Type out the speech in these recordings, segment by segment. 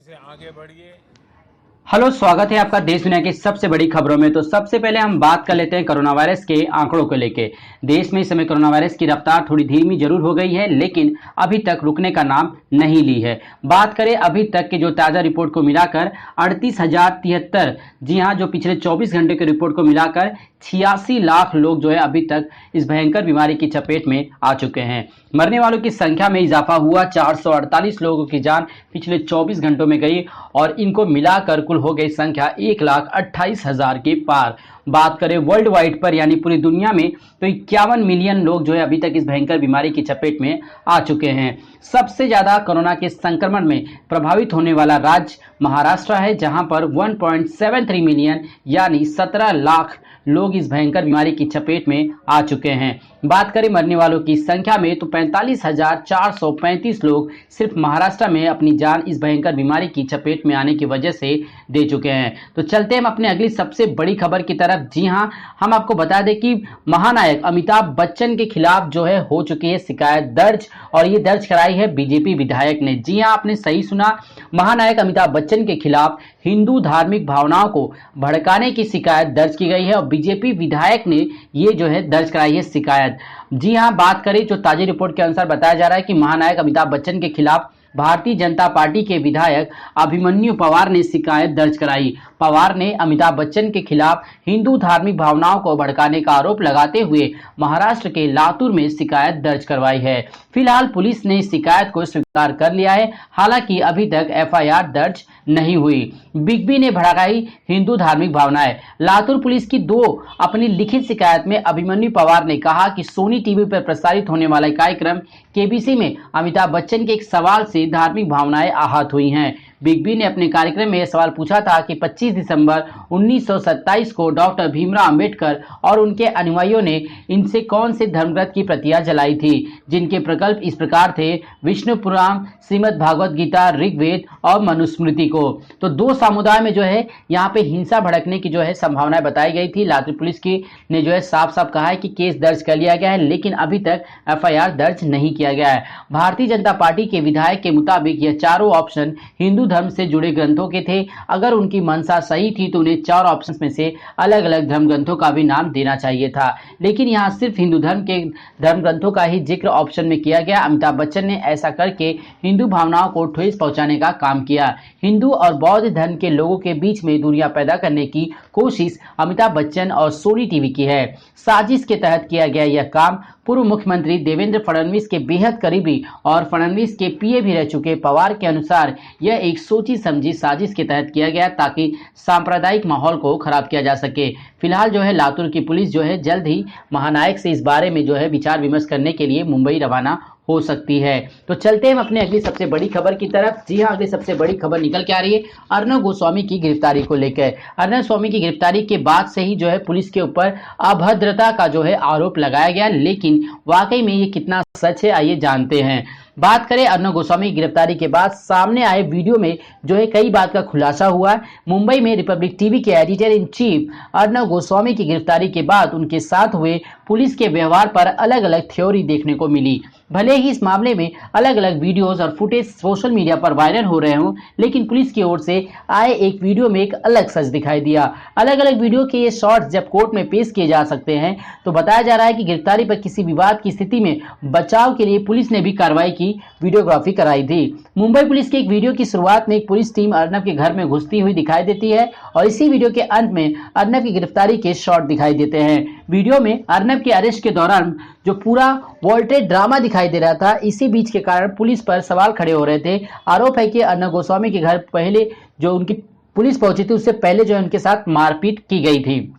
से आगे बढ़िए। हेलो, स्वागत है आपका देश दुनिया की सबसे बड़ी खबरों में। तो सबसे पहले हम बात कर लेते हैं कोरोना वायरस के आंकड़ों को लेके। देश में इस समय कोरोना वायरस की रफ्तार थोड़ी धीमी जरूर हो गई है, लेकिन अभी तक रुकने का नाम नहीं ली है। बात करें अभी तक के जो ताज़ा रिपोर्ट को मिलाकर 38,073, जी हाँ, जो पिछले 24 घंटे के रिपोर्ट को मिलाकर 86 लाख लोग जो है अभी तक इस भयंकर बीमारी की चपेट में आ चुके हैं। मरने वालों की संख्या में इजाफा हुआ, 448 लोगों की जान पिछले 24 घंटों में गई और इनको मिलाकर कुल हो गई संख्या 1,28,000 के पार। बात करें वर्ल्ड वाइड पर यानी पूरी दुनिया में तो 51 मिलियन लोग जो है अभी तक इस भयंकर बीमारी की चपेट में आ चुके हैं। सबसे ज्यादा कोरोना के संक्रमण में प्रभावित होने वाला राज्य महाराष्ट्र है, जहां पर 1.73 मिलियन यानी 17 लाख लोग इस भयंकर बीमारी की चपेट में आ चुके हैं। बात करें मरने वालों की संख्या में तो 45,435 लोग सिर्फ महाराष्ट्र में अपनी जान इस भयंकर बीमारी की चपेट में आने की वजह से दे चुके हैं। तो चलते हैं हम अपने अगली सबसे बड़ी खबर की तरफ। जी हां, हम आपको बता दें कि महानायक अमिताभ बच्चन के खिलाफ जो है हो चुकी है शिकायत दर्ज, और ये दर्ज कराई है बीजेपी विधायक ने। जी हां, आपने सही सुना, महानायक अमिताभ बच्चन के खिलाफ हिंदू धार्मिक भावनाओं को भड़काने की शिकायत दर्ज की गई है और बीजेपी विधायक ने ये जो है दर्ज कराई है शिकायत। जी हां, बात करें जो ताजी रिपोर्ट के अनुसार बताया जा रहा है कि महानायक अमिताभ बच्चन के खिलाफ भारतीय जनता पार्टी के विधायक अभिमन्यु पवार ने शिकायत दर्ज कराई। पवार ने अमिताभ बच्चन के खिलाफ हिंदू धार्मिक भावनाओं को भड़काने का आरोप लगाते हुए महाराष्ट्र के लातूर में शिकायत दर्ज करवाई है। फिलहाल पुलिस ने इस शिकायत को स्वीकार कर लिया है, हालांकि अभी तक एफआईआर दर्ज नहीं हुई। बिग बी ने भड़काई हिंदू धार्मिक भावनाएं। लातूर पुलिस की अपनी लिखित शिकायत में अभिमन्यु पवार ने कहा कि सोनी टीवी पर प्रसारित होने वाला कार्यक्रम केबीसी में अमिताभ बच्चन के एक सवाल से धार्मिक भावनाएं आहत हुई हैं। बिग बी ने अपने कार्यक्रम में यह सवाल पूछा था कि 25 दिसंबर 1927 को डॉक्टर भीमराव अंबेडकर और उनके अनुयायियों ने इनसे कौन से धर्मग्रंथ की प्रतियां जलाई थी, जिनके प्रकल्प इस प्रकार थे: विष्णु पुराण, श्रीमद् भागवत गीता, ऋग्वेद और मनुस्मृति को। तो दो समुदाय में जो है यहाँ पे हिंसा भड़कने की जो है संभावनाएं बताई गई थी। लातूर पुलिस की ने जो है साफ साफ कहा है कि केस दर्ज कर लिया गया है, लेकिन अभी तक एफआईआर दर्ज नहीं किया गया है। भारतीय जनता पार्टी के विधायक के मुताबिक यह चारों ऑप्शन हिंदू धर्म से जुड़े ग्रंथों के थे। अगर उनकी मंशा सही थी तो उन्हें चार ऑप्शंस में से अलग अलग धर्म ग्रंथों का भी नाम देना चाहिए था, लेकिन यहाँ सिर्फ हिंदू धर्म के धर्म ग्रंथों का ही जिक्र ऑप्शन में किया गया। अमिताभ बच्चन ने ऐसा करके हिंदू भावनाओं को ठेस पहुंचाने का काम किया। हिंदू और बौद्ध धर्म के लोगों के बीच में दूरियां पैदा करने की कोशिश अमिताभ बच्चन और सोनी टीवी की है। साजिश के तहत किया गया यह काम पूर्व मुख्यमंत्री देवेंद्र फडणवीस के बेहद करीबी और फडणवीस के पीए भी रह चुके पवार के अनुसार यह एक सोची समझी साजिश के तहत किया गया ताकि सांप्रदायिक माहौल को खराब किया जा सके। फिलहाल जो है लातूर की पुलिस जो है जल्द ही महानायक से इस बारे में जो है विचार विमर्श करने के लिए मुंबई रवाना हो सकती है। तो चलते हैं हम अपने अगली सबसे बड़ी खबर की तरफ। जी हां, अगली सबसे बड़ी खबर निकल के आ रही है अर्नब गोस्वामी की गिरफ्तारी को लेकर। अर्नब गोस्वामी की गिरफ्तारी के बाद से ही जो है पुलिस के ऊपर अभद्रता का जो है आरोप लगाया गया, लेकिन वाकई में ये कितना सच है आइए जानते हैं। बात करें अर्नब गोस्वामी की गिरफ्तारी के बाद सामने आए वीडियो में जो है कई बात का खुलासा हुआ है। मुंबई में रिपब्लिक टीवी के editor in chief Arnab Goswami की गिरफ्तारी के बाद उनके साथ हुए पुलिस के व्यवहार पर अलग अलग थ्योरी देखने को मिली। भले ही इस मामले में अलग अलग वीडियोस और फुटेज सोशल मीडिया पर वायरल हो रहे हों, लेकिन पुलिस की ओर से आए एक वीडियो में एक अलग सच दिखाई दिया। अलग अलग वीडियो के ये शॉर्ट्स जब कोर्ट में पेश किए जा सकते हैं तो बताया जा रहा है कि गिरफ्तारी पर किसी विवाद की स्थिति में बचाव के लिए पुलिस ने भी कार्रवाई की वीडियोग्राफी कराई थी। मुंबई पुलिस के एक वीडियो की शुरुआत में एक पुलिस टीम अर्नब के घर में घुसती हुई दिखाई देती है और इसी वीडियो के अंत में अर्नब की गिरफ्तारी के शॉट दिखाई देते हैं। वीडियो में अर्नब के अरेस्ट के दौरान जो पूरा वॉल्टेड ड्रामा दिखाई दे रहा था, इसी बीच के कारण पुलिस पर सवाल खड़े हो रहे थे। आरोप है कि अर्नब गोस्वामी के घर पहले जो उनकी पुलिस पहुंची थी उससे पहले जो उनके साथ मारपीट की गई थी।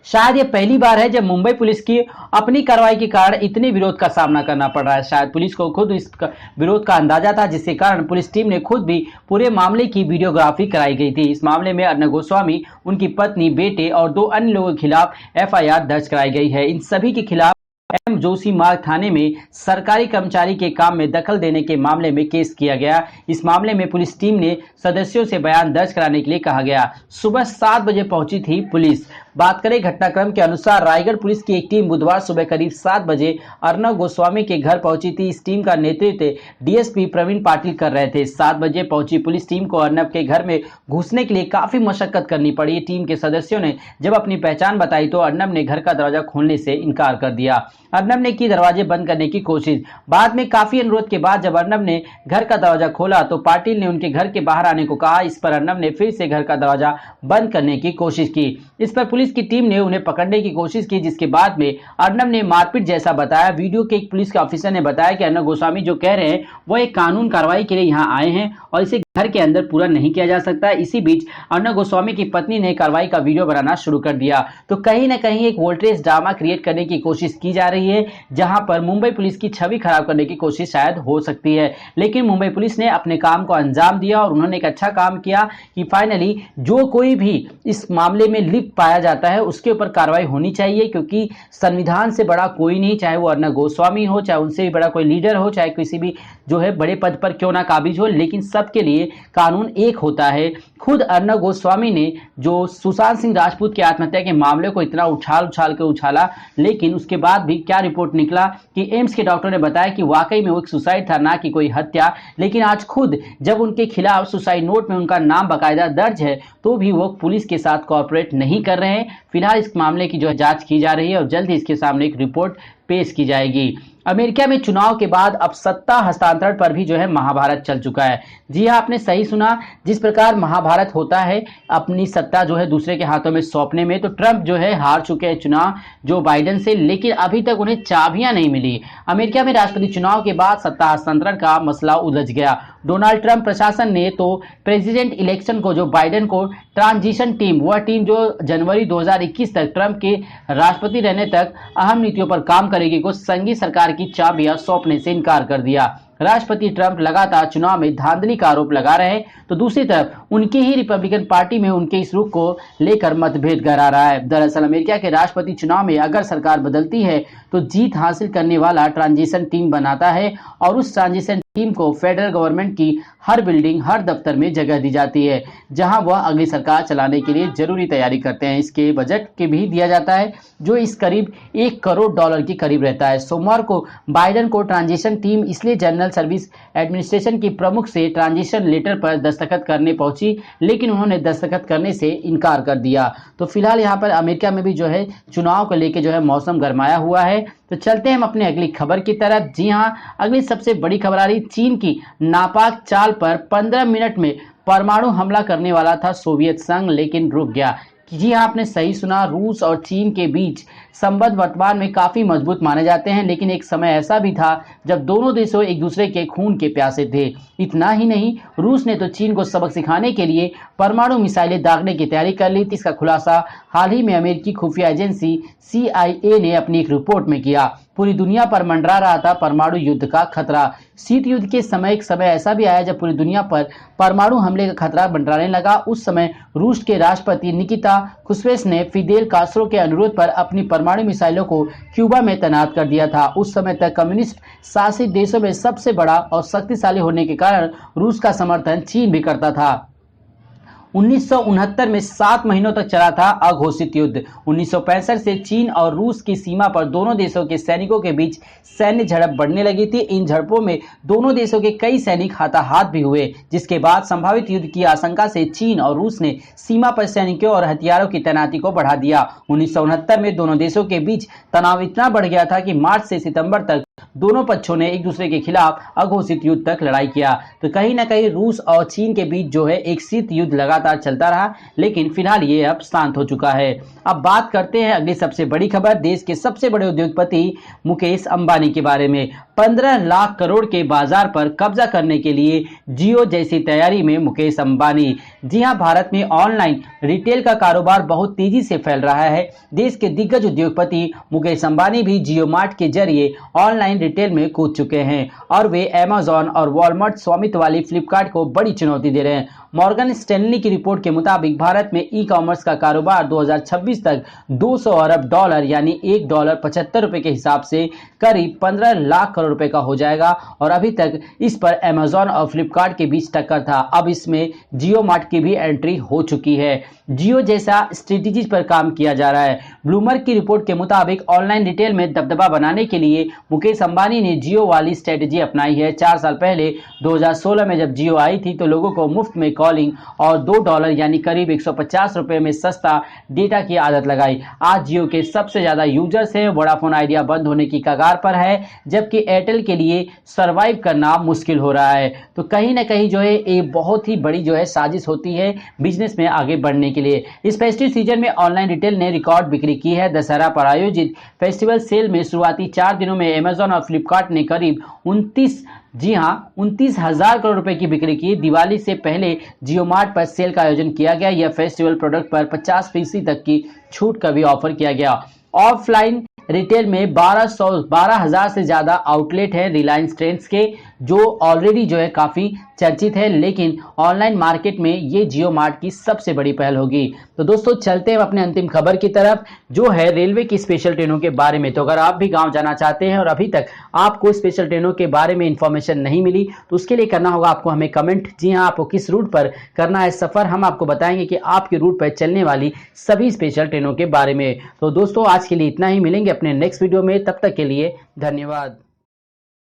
शायद ये पहली बार है जब मुंबई पुलिस की अपनी कार्रवाई के कारण इतने विरोध का सामना करना पड़ रहा है। शायद पुलिस को खुद इस विरोध का अंदाजा था, जिसके कारण पुलिस टीम ने खुद भी पूरे मामले की वीडियोग्राफी कराई गई थी। इस मामले में अर्नब गोस्वामी, उनकी पत्नी, बेटे और 2 अन्य लोगों के खिलाफ एफआईआर दर्ज कराई गई है। इन सभी के खिलाफ एम जोशी मार्ग थाने में सरकारी कर्मचारी के काम में दखल देने के मामले में केस किया गया। इस मामले में पुलिस टीम ने सदस्यों से बयान दर्ज कराने के लिए कहा गया। सुबह 7 बजे पहुंची थी पुलिस। बात करें घटनाक्रम के अनुसार रायगढ़ पुलिस की एक टीम बुधवार सुबह करीब 7 बजे अर्नब गोस्वामी के घर पहुंची थी। इस टीम का नेतृत्व डीएसपी प्रवीण पाटिल कर रहे थे। 7 बजे पहुंची पुलिस टीम को अर्नब के घर में घुसने के लिए काफी मशक्कत करनी पड़ी। टीम के सदस्यों ने जब अपनी पहचान बताई तो अर्नब ने घर का दरवाजा खोलने से इनकार कर दिया। अर्नब ने की दरवाजे बंद करने की कोशिश। बाद में काफी अनुरोध के बाद जब अर्नब ने घर का दरवाजा खोला तो पाटिल ने उनके घर के बाहर आने को कहा। इस पर अर्नब ने फिर से घर का दरवाजा बंद करने की कोशिश की। इस पर पुलिस की टीम ने उन्हें पकड़ने की कोशिश की, जिसके बाद में अर्नब ने मारपीट जैसा बताया। वीडियो के एक पुलिस के ऑफिसर ने बताया कि अर्नब गोस्वामी जो कह रहे हैं वो एक कानून कार्रवाई के लिए यहाँ आए हैं और इसे घर के अंदर पूरा नहीं किया जा सकता। इसी बीच अर्नब गोस्वामी की पत्नी ने कार्रवाई का वीडियो बनाना शुरू कर दिया। तो कहीं ना कहीं एक वोल्टेज ड्रामा क्रिएट करने की कोशिश की जा रही है, जहां पर मुंबई पुलिस की छवि खराब करने की कोशिश शायद हो सकती है। लेकिन मुंबई पुलिस ने अपने काम को अंजाम दिया और उन्होंने एक अच्छा काम किया कि फाइनली जो कोई भी इस मामले में लिप्त पाया जाता है उसके ऊपर कार्रवाई होनी चाहिए, क्योंकि संविधान से बड़ा कोई नहीं, चाहे वो अर्नब गोस्वामी हो, चाहे उनसे भी बड़ा कोई लीडर हो, चाहे किसी भी जो है बड़े पद पर क्यों ना काबिज हो, लेकिन सबके लिए कानून एक होता है। खुद अर्नब गोस्वामी ने जो सुशांत सिंह राजपूत की आत्महत्या के मामले को इतना उछाल उछाल के उछाला, लेकिन उसके बाद भी क्या रिपोर्ट निकला कि एम्स के डॉक्टर ने बताया कि वाकई में वो एक सुसाइड था, ना कि कोई हत्या। लेकिन आज खुद जब उनके खिलाफ सुसाइड नोट में उनका नाम बाकायदा दर्ज है तो भी वो पुलिस के साथ कोऑपरेट नहीं कर रहे हैं। फिलहाल इस मामले की जो है जांच की जा रही है और जल्द ही इसके सामने एक रिपोर्ट पेश की जाएगी। अमेरिका में चुनाव के बाद अब सत्ता हस्तांतरण पर भी जो है महाभारत चल चुका है। जी हाँ, आपने सही सुना। जिस प्रकार महाभारत होता है अपनी सत्ता जो है दूसरे के हाथों में सौंपने में, तो ट्रंप जो है हार चुके हैं चुनाव जो बाइडेन से, लेकिन अभी तक उन्हें चाबियां नहीं मिली। अमेरिका में राष्ट्रपति चुनाव के बाद सत्ता हस्तांतरण का मसला उलझ गया। डोनाल्ड ट्रंप प्रशासन ने तो प्रेसिडेंट इलेक्शन को जो बाइडेन को ट्रांजिशन टीम, वह टीम जो जनवरी 2021 तक ट्रंप के राष्ट्रपति रहने तक अहम नीतियों पर काम करेगी, को संघीय सरकार की चाबियां सौंपने से इनकार कर दिया। राष्ट्रपति ट्रंप लगातार चुनाव में धांधली का आरोप लगा रहे हैं, तो दूसरी तरफ उनकी ही रिपब्लिकन पार्टी में उनके इस रुख को लेकर मतभेद गहरा रहा है। दरअसल अमेरिका के राष्ट्रपति चुनाव में अगर सरकार बदलती है तो जीत हासिल करने वाला ट्रांजिशन टीम बनाता है और उस ट्रांजिशन टीम को फेडरल गवर्नमेंट की हर बिल्डिंग, हर दफ्तर में जगह दी जाती है, जहां वह अगली सरकार चलाने के लिए जरूरी तैयारी करते हैं। इसके बजट के भी दिया जाता है जो इस करीब $1 करोड़ के करीब रहता है। सोमवार को बाइडेन को ट्रांजिशन टीम इसलिए जनरल सर्विस एडमिनिस्ट्रेशन की प्रमुख से ट्रांजिशन लेटर पर दस्तखत करने पहुंची, लेकिन उन्होंने दस्तखत करने से इनकार कर दिया। तो फिलहाल यहाँ पर अमेरिका में भी जो है चुनाव को लेकर जो है मौसम गरमाया हुआ है। तो चलते हैं हम अपने अगली खबर की तरफ। जी हाँ, अगली सबसे बड़ी खबर आ रही, चीन की नापाक चाल पर 15 मिनट में परमाणु हमला करने वाला था सोवियत संघ, लेकिन रुक गया। जी हाँ, आपने सही सुना। रूस और चीन के बीच संबंध वर्तमान में काफी मजबूत माने जाते हैं, लेकिन एक समय ऐसा भी था जब दोनों देशों एक दूसरे के खून के प्यासे थे। इतना ही नहीं, रूस ने तो चीन को सबक सिखाने के लिए परमाणु मिसाइलें दागने की तैयारी कर ली थी। इसका खुलासा हाल ही में अमेरिकी खुफिया एजेंसी CIA ने अपनी एक रिपोर्ट में किया। पूरी दुनिया पर मंडरा रहा था परमाणु युद्ध का खतरा। शीत युद्ध के समय एक समय ऐसा भी आया जब पूरी दुनिया पर परमाणु हमले का खतरा मंडराने लगा। उस समय रूस के राष्ट्रपति निकिता खुश्चेव ने फिदेल कास्ट्रो के अनुरोध पर अपनी परमाणु मिसाइलों को क्यूबा में तैनात कर दिया था। उस समय तक कम्युनिस्ट शासित देशों में सबसे बड़ा और शक्तिशाली होने के कारण रूस का समर्थन चीन भी करता था। 1969 में 7 महीनों तक चला था अघोषित युद्ध। 1965 से चीन और रूस की सीमा पर दोनों देशों के सैनिकों के बीच सैन्य झड़प बढ़ने लगी थी। इन झड़पों में दोनों देशों के कई सैनिक हाथाहाथ भी हुए, जिसके बाद संभावित युद्ध की आशंका से चीन और रूस ने सीमा पर सैनिकों और हथियारों की तैनाती को बढ़ा दिया। 1969 में दोनों देशों के बीच तनाव इतना बढ़ गया था कि मार्च से सितंबर तक दोनों पक्षों ने एक दूसरे के खिलाफ अघोषित युद्ध तक लड़ाई किया। तो कहीं ना कहीं रूस और चीन के बीच जो है एक शीत युद्ध लगातार चलता रहा, लेकिन फिलहाल ये अब शांत हो चुका है। अब बात करते हैं अगली सबसे बड़ी खबर, देश के सबसे बड़े उद्योगपति मुकेश अंबानी के बारे में। 15 लाख करोड़ के बाजार पर कब्जा करने के लिए जियो जैसी तैयारी में मुकेश अंबानी। जी हां, भारत में ऑनलाइन रिटेल का कारोबार बहुत तेजी से फैल रहा है। देश के दिग्गज उद्योगपति मुकेश अंबानी भी जियो मार्ट के जरिए ऑनलाइन रिटेल में कूद चुके हैं और वे अमेज़न और वॉलमार्ट स्वामित्व वाली फ्लिपकार्ट को बड़ी चुनौती दे रहे हैं। मॉर्गन स्टैनली की रिपोर्ट के मुताबिक भारत में ई कॉमर्स का कारोबार 2026 तक $200 अरब यानी $1.75 के हिसाब से करीब 15 लाख करोड़ करोड़ रुपए का हो जाएगा। और अभी तक इस पर अमेजॉन और फ्लिपकार्ट के बीच टक्कर था, अब इसमें जियो मार्ट की भी एंट्री हो चुकी है। जियो जैसा स्ट्रेटेजी पर काम किया जा रहा है। ब्लूमबर्ग की रिपोर्ट के मुताबिक ऑनलाइन रिटेल में दबदबा बनाने के लिए मुकेश अंबानी ने जियो वाली स्ट्रेटेजी अपनाई है। 4 साल पहले 2016 में जब जियो आई थी तो लोगों को मुफ्त में कॉलिंग और $2 यानी करीब 150 रुपए में सस्ता डेटा की आदत लगाई। आज जियो के सबसे ज्यादा यूजर्स हैं। वोडाफोन आइडिया बंद होने की कगार पर है, जबकि एयरटेल के लिए सरवाइव करना मुश्किल हो रहा है। तो कहीं ना कहीं जो है ये बहुत ही बड़ी जो है साजिश होती है बिजनेस में आगे बढ़ने के लिए। इस फेस्टिव सीजन में ऑनलाइन रिटेल ने रिकॉर्ड बिक्री की है। दशहरा पर आयोजित फेस्टिवल सेल में शुरुआती 4 दिनों में अमेजॉन और फ्लिपकार्ट ने करीब 29,000 करोड़ रुपए की बिक्री की। दिवाली से पहले जियो मार्ट पर सेल का आयोजन किया गया। यह फेस्टिवल प्रोडक्ट पर 50% तक की छूट का भी ऑफर किया गया। ऑफलाइन रिटेल में 12,000 से ज्यादा आउटलेट है रिलायंस ट्रेंड्स के, जो ऑलरेडी जो है काफी चर्चित है, लेकिन ऑनलाइन मार्केट में ये जियो मार्ट की सबसे बड़ी पहल होगी। तो दोस्तों चलते हैं अपने अंतिम खबर की तरफ, जो है रेलवे की स्पेशल ट्रेनों के बारे में। तो अगर आप भी गांव जाना चाहते हैं और अभी तक आपको स्पेशल ट्रेनों के बारे में इंफॉर्मेशन नहीं मिली तो उसके लिए करना होगा आपको हमें कमेंट। जी हाँ, आपको किस रूट पर करना है सफर, हम आपको बताएंगे कि आपके रूट पर चलने वाली सभी स्पेशल ट्रेनों के बारे में। तो दोस्तों आज के लिए इतना ही, मिलेंगे अपने नेक्स्ट वीडियो में, तब तक के लिए धन्यवाद।